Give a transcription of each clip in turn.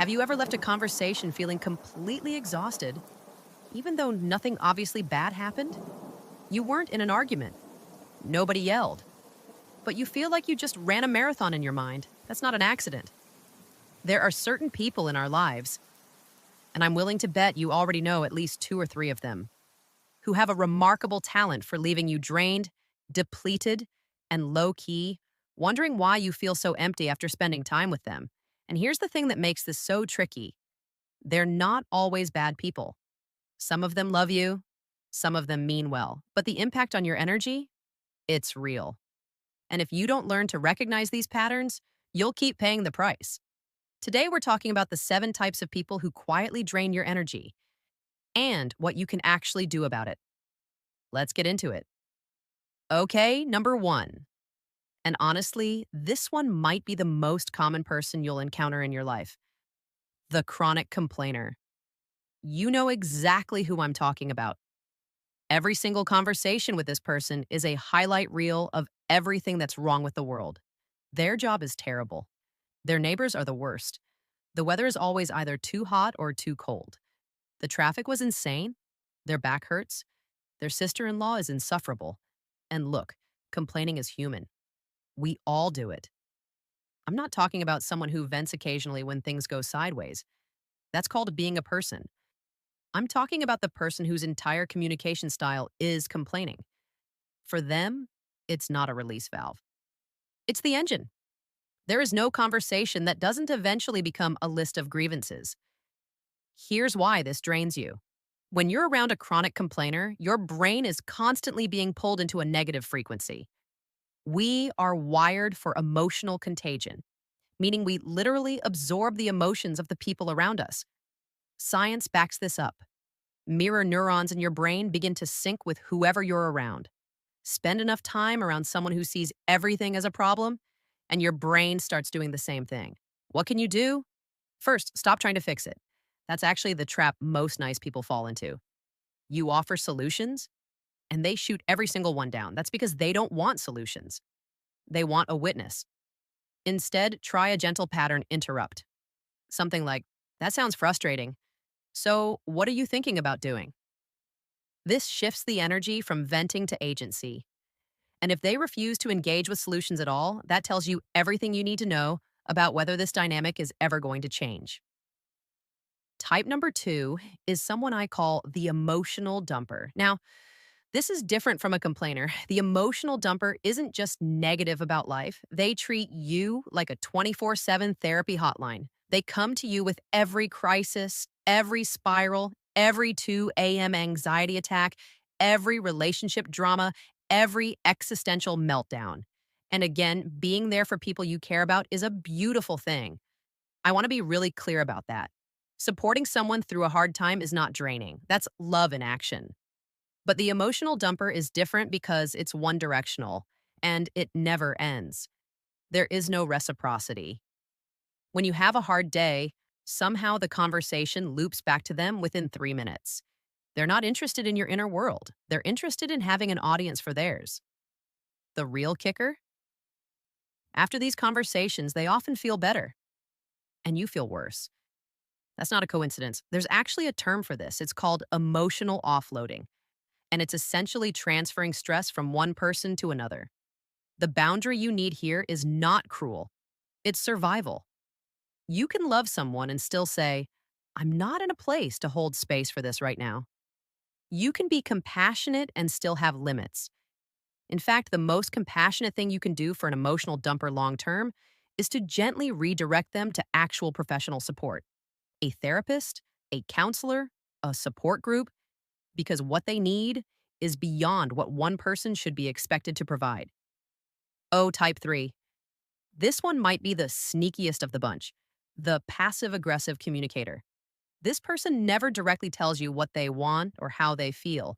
Have you ever left a conversation feeling completely exhausted, even though nothing obviously bad happened? You weren't in an argument. Nobody yelled. But you feel like you just ran a marathon in your mind. That's not an accident. There are certain people in our lives, and I'm willing to bet you already know at least two or three of them, who have a remarkable talent for leaving you drained, depleted, and low key, wondering why you feel so empty after spending time with them. And here's the thing that makes this so tricky: they're not always bad people. Some of them love you, some of them mean well, but the impact on your energy, it's real. And if you don't learn to recognize these patterns, you'll keep paying the price. Today, we're talking about the 7 types of people who quietly drain your energy and what you can actually do about it. Let's get into it. Okay, number 1. And honestly, this one might be the most common person you'll encounter in your life: the chronic complainer. You know exactly who I'm talking about. Every single conversation with this person is a highlight reel of everything that's wrong with the world. Their job is terrible. Their neighbors are the worst. The weather is always either too hot or too cold. The traffic was insane. Their back hurts. Their sister-in-law is insufferable. And look, complaining is human. We all do it. I'm not talking about someone who vents occasionally when things go sideways. That's called being a person. I'm talking about the person whose entire communication style is complaining. For them, it's not a release valve. It's the engine. There is no conversation that doesn't eventually become a list of grievances. Here's why this drains you. When you're around a chronic complainer, your brain is constantly being pulled into a negative frequency. We are wired for emotional contagion, meaning we literally absorb the emotions of the people around us. Science backs this up. Mirror neurons in your brain begin to sync with whoever you're around. Spend enough time around someone who sees everything as a problem, and your brain starts doing the same thing. What can you do? First, stop trying to fix it. That's actually the trap most nice people fall into. You offer solutions, and they shoot every single one down. That's because they don't want solutions. They want a witness. Instead, try a gentle pattern interrupt. Something like, "That sounds frustrating. So, what are you thinking about doing?" This shifts the energy from venting to agency. And if they refuse to engage with solutions at all, that tells you everything you need to know about whether this dynamic is ever going to change. Type number 2 is someone I call the emotional dumper. Now, this is different from a complainer. The emotional dumper isn't just negative about life. They treat you like a 24/7 therapy hotline. They come to you with every crisis, every spiral, every 2 a.m. anxiety attack, every relationship drama, every existential meltdown. And again, being there for people you care about is a beautiful thing. I want to be really clear about that. Supporting someone through a hard time is not draining. That's love in action. But the emotional dumper is different because it's one directional and it never ends. There is no reciprocity. When you have a hard day, somehow the conversation loops back to them within 3 minutes. They're not interested in your inner world. They're interested in having an audience for theirs. The real kicker? After these conversations, they often feel better, and you feel worse. That's not a coincidence. There's actually a term for this. It's called emotional offloading, and it's essentially transferring stress from one person to another. The boundary you need here is not cruel, it's survival. You can love someone and still say, "I'm not in a place to hold space for this right now." You can be compassionate and still have limits. In fact, the most compassionate thing you can do for an emotional dumper long term is to gently redirect them to actual professional support: a therapist, a counselor, a support group, because what they need is beyond what one person should be expected to provide. Oh, type 3. This one might be the sneakiest of the bunch: the passive aggressive communicator. This person never directly tells you what they want or how they feel.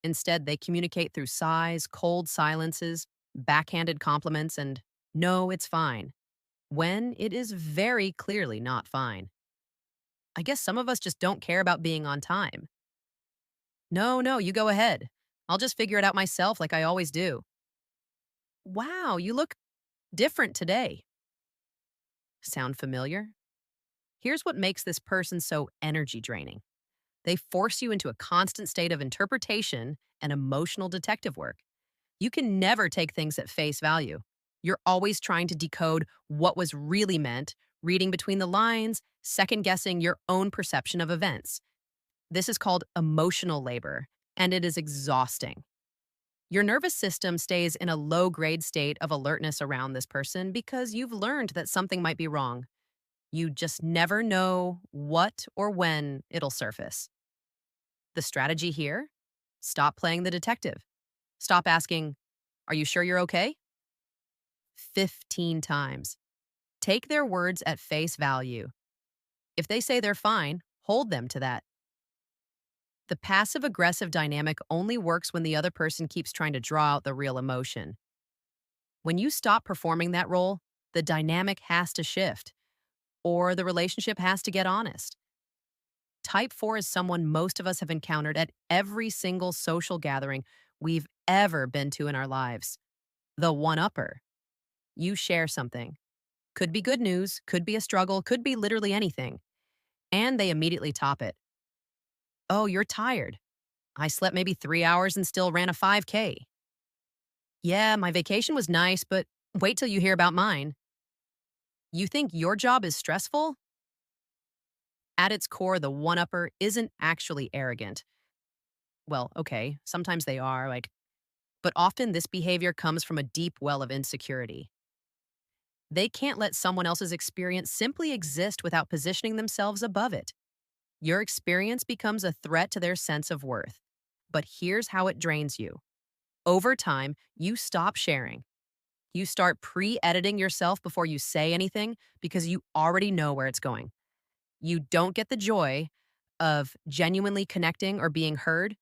Instead, they communicate through sighs, cold silences, backhanded compliments, and "no, it's fine," when it is very clearly not fine. I guess some of us just don't care about being on time. "No, no, you go ahead. I'll just figure it out myself like I always do." "Wow, you look different today." Sound familiar? Here's what makes this person so energy draining. They force you into a constant state of interpretation and emotional detective work. You can never take things at face value. You're always trying to decode what was really meant, reading between the lines, second guessing your own perception of events. This is called emotional labor, and it is exhausting. Your nervous system stays in a low grade state of alertness around this person because you've learned that something might be wrong. You just never know what or when it'll surface. The strategy here: stop playing the detective. Stop asking, "Are you sure you're okay?" 15 times. Take their words at face value. If they say they're fine, hold them to that. The passive aggressive dynamic only works when the other person keeps trying to draw out the real emotion. When you stop performing that role, the dynamic has to shift, or the relationship has to get honest. Type 4 is someone most of us have encountered at every single social gathering we've ever been to in our lives. The one upper. You share something. Could be good news, could be a struggle, could be literally anything. And they immediately top it. "Oh, you're tired. I slept maybe 3 hours and still ran a 5K. Yeah, my vacation was nice, but wait till you hear about mine." You think your job is stressful? At its core, the one upper isn't actually arrogant. Well, okay, sometimes they are, but often this behavior comes from a deep well of insecurity. They can't let someone else's experience simply exist without positioning themselves above it. Your experience becomes a threat to their sense of worth. But here's how it drains you. Over time, you stop sharing. You start pre editing yourself before you say anything because you already know where it's going. You don't get the joy of genuinely connecting or being heard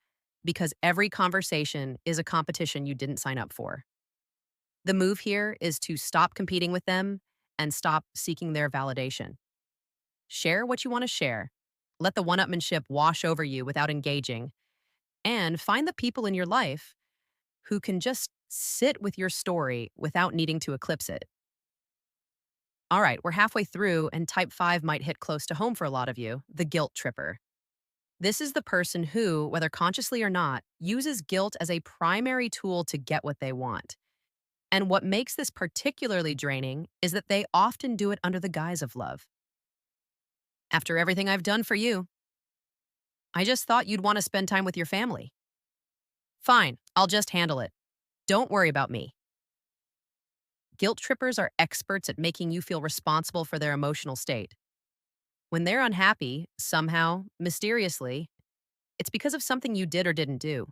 because every conversation is a competition you didn't sign up for. The move here is to stop competing with them and stop seeking their validation. Share what you want to share. Let the one-upmanship wash over you without engaging, and find the people in your life who can just sit with your story without needing to eclipse it. All right, we're halfway through, and type 5 might hit close to home for a lot of you: the guilt tripper. This is the person who, whether consciously or not, uses guilt as a primary tool to get what they want. And what makes this particularly draining is that they often do it under the guise of love. "After everything I've done for you, I just thought you'd want to spend time with your family. Fine, I'll just handle it. Don't worry about me." Guilt trippers are experts at making you feel responsible for their emotional state. When they're unhappy, somehow, mysteriously, it's because of something you did or didn't do.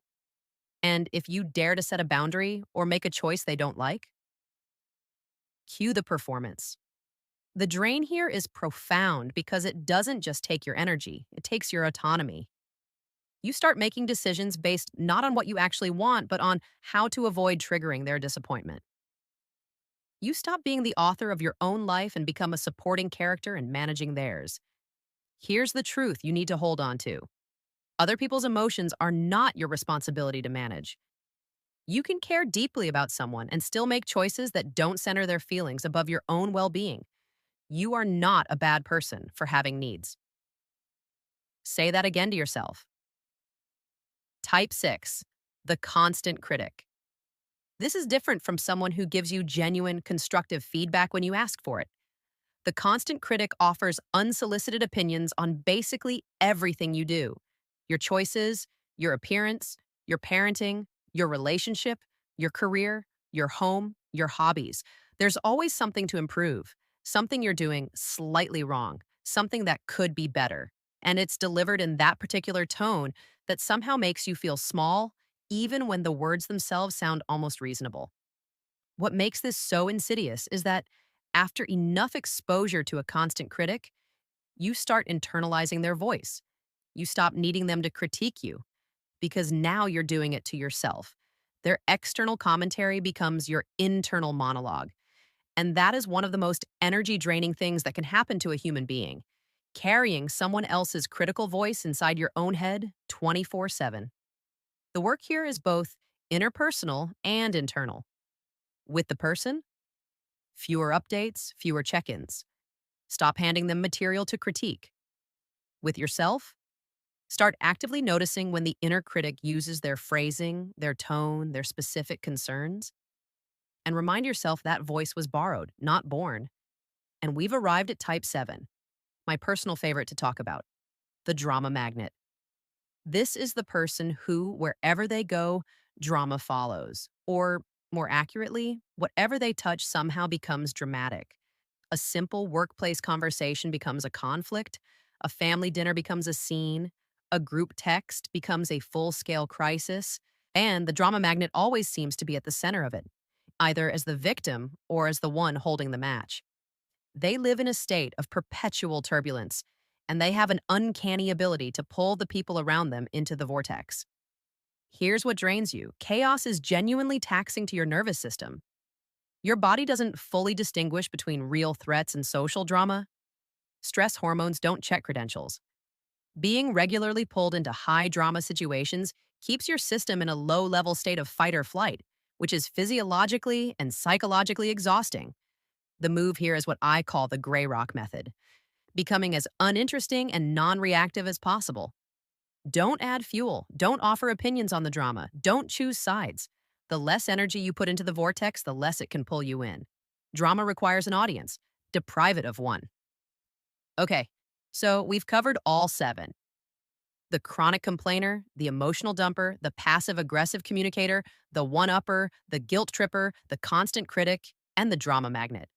And if you dare to set a boundary or make a choice they don't like, cue the performance. The drain here is profound because it doesn't just take your energy, it takes your autonomy. You start making decisions based not on what you actually want, but on how to avoid triggering their disappointment. You stop being the author of your own life and become a supporting character in managing theirs. Here's the truth you need to hold on to: other people's emotions are not your responsibility to manage. You can care deeply about someone and still make choices that don't center their feelings above your own well being. You are not a bad person for having needs. Say that again to yourself. Type 6, the constant critic. This is different from someone who gives you genuine, constructive feedback when you ask for it. The constant critic offers unsolicited opinions on basically everything you do: your choices, your appearance, your parenting, your relationship, your career, your home, your hobbies. There's always something to improve, something you're doing slightly wrong, something that could be better. And it's delivered in that particular tone that somehow makes you feel small, even when the words themselves sound almost reasonable. What makes this so insidious is that after enough exposure to a constant critic, you start internalizing their voice. You stop needing them to critique you because now you're doing it to yourself. Their external commentary becomes your internal monologue. And that is one of the most energy draining things that can happen to a human being: carrying someone else's critical voice inside your own head 24/7. The work here is both interpersonal and internal. With the person, fewer updates, fewer check ins. Stop handing them material to critique. With yourself, start actively noticing when the inner critic uses their phrasing, their tone, their specific concerns. And remind yourself that voice was borrowed, not born. And we've arrived at type 7, my personal favorite to talk about, the drama magnet. This is the person who, wherever they go, drama follows. Or, more accurately, whatever they touch somehow becomes dramatic. A simple workplace conversation becomes a conflict, a family dinner becomes a scene, a group text becomes a full scale crisis, and the drama magnet always seems to be at the center of it, either as the victim or as the one holding the match. They live in a state of perpetual turbulence, and they have an uncanny ability to pull the people around them into the vortex. Here's what drains you: chaos is genuinely taxing to your nervous system. Your body doesn't fully distinguish between real threats and social drama. Stress hormones don't check credentials. Being regularly pulled into high drama situations keeps your system in a low level state of fight or flight, which is physiologically and psychologically exhausting. The move here is what I call the gray rock method: becoming as uninteresting and non reactive as possible. Don't add fuel. Don't offer opinions on the drama. Don't choose sides. The less energy you put into the vortex, the less it can pull you in. Drama requires an audience. Deprive it of one. Okay, so we've covered all 7: the chronic complainer, the emotional dumper, the passive aggressive communicator, the one upper, the guilt tripper, the constant critic, and the drama magnet.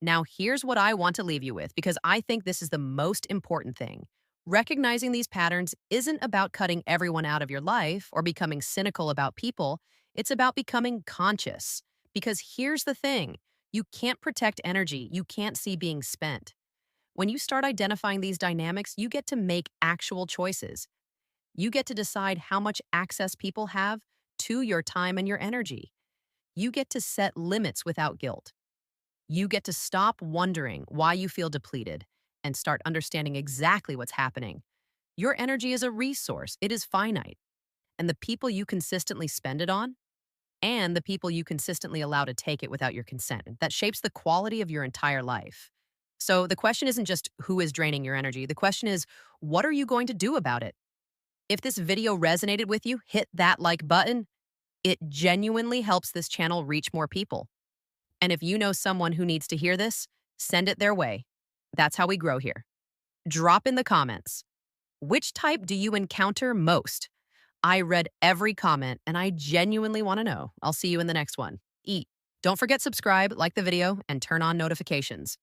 Now, here's what I want to leave you with, because I think this is the most important thing. Recognizing these patterns isn't about cutting everyone out of your life or becoming cynical about people. It's about becoming conscious. Because here's the thing: you can't protect energy you can't see being spent. When you start identifying these dynamics, you get to make actual choices. You get to decide how much access people have to your time and your energy. You get to set limits without guilt. You get to stop wondering why you feel depleted and start understanding exactly what's happening. Your energy is a resource, it is finite. And the people you consistently spend it on, and the people you consistently allow to take it without your consent, that shapes the quality of your entire life. So the question isn't just who is draining your energy. The question is, what are you going to do about it? If this video resonated with you, hit that like button. It genuinely helps this channel reach more people. And if you know someone who needs to hear this, send it their way. That's how we grow here. Drop in the comments: which type do you encounter most? I read every comment and I genuinely want to know. I'll see you in the next one. Eat. Don't forget subscribe, like the video, and turn on notifications.